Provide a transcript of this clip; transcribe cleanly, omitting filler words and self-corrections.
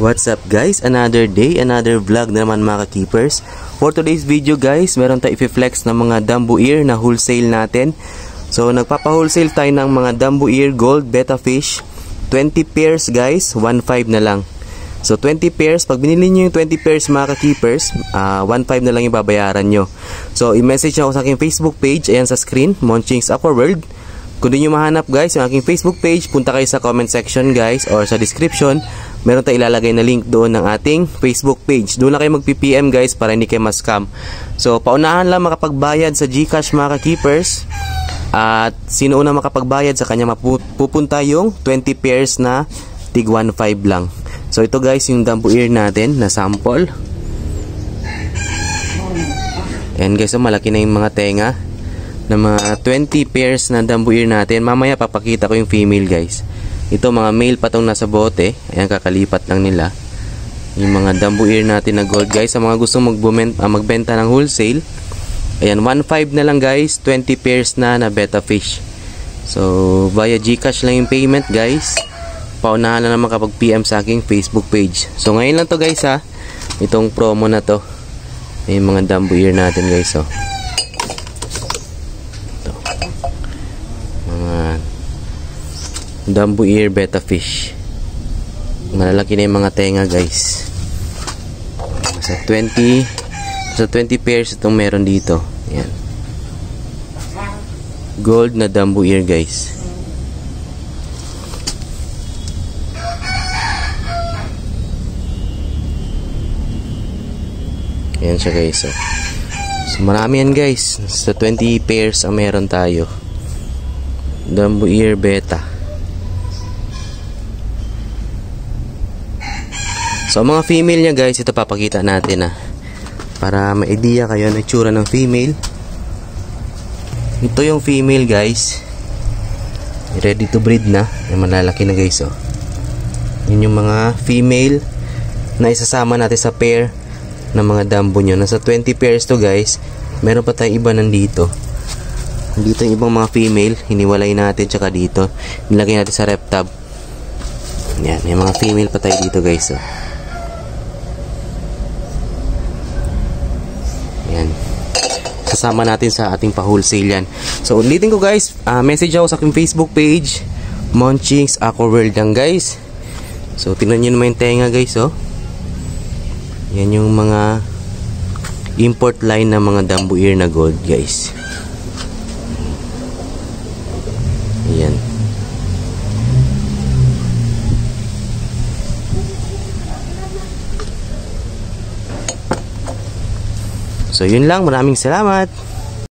What's up guys? Another day, another vlog na naman mga ka-keepers. For today's video guys, meron tayo i-flex ng mga Dambu Ear na wholesale natin. So nagpapa-wholesale tayo ng mga Dambu Ear Gold Betta Fish. 20 pairs guys, 1.5 na lang. So 20 pairs, pag binili nyo yung 20 pairs mga ka-keepers, 1.5 na lang yung babayaran nyo. So i-message ako sa aking Facebook page, ayan sa screen, Monching's Aquaworld. Kung di nyo mahanap guys yung aking Facebook page, punta kayo sa comment section guys or sa description. Meron tayong ilalagay na link doon ng ating Facebook page. Doon na kayo mag-PPM guys para hindi kayo ma-scam. So paunahan lang makapagbayad sa GCash mga ka-keepers. At sino una makapagbayad sa kanya mapupunta yung 20 pairs na tig 1.5 lang. So ito guys yung Dambu Ear natin na sample. Ayan guys, so malaki na yung mga tenga na mga 20 pairs na Dambu Ear natin. Mamaya papakita ko yung female guys. Ito mga male pa tong nasa bote. Ayan, kakalipat lang nila. Yung mga Dambu Ear natin na gold guys. Sa mga gustong magbenta ng wholesale, ayan, 1.5 na lang guys. 20 pairs na Betta Fish. So via GCash lang yung payment guys. Paunahan na naman kapag PM sa aking Facebook page. So ngayon lang to guys ha, itong promo na to. Yung mga Dambu Ear natin guys. So Dambu Ear Betta Fish. Malalaki na yung mga tenga guys. Sa 20 pairs itong meron dito. Ayan. Gold na Dambu Ear guys. Ayan siya guys. So marami yan guys. Sa 20 pairs ang meron tayo. Dambu Ear Betta. So mga female niya guys, ito papakita natin para ma-idea kayo ng itsura ng female. Ito yung female guys. Ready to breed na. Ay, malalaki na guys oh. Yun yung mga female na isasama natin sa pair ng mga Dambu nyo. Nasa 20 pairs to guys. Meron pa tayong iba nandito. Dito yung ibang mga female. Hiniwalay natin tsaka dito. Nilagay natin sa rep tab. Yan, may mga female pa tayo dito guys oh. Kasama natin sa ating pa-wholesale yan. So ulitin ko guys, message ako sa aking Facebook page, Monching's Aquaworld yan guys. So tingnan nyo naman yung tenga guys oh. Yan yung mga import line ng mga Dambu Ear na gold guys. Ayan. So yun lang, maraming salamat.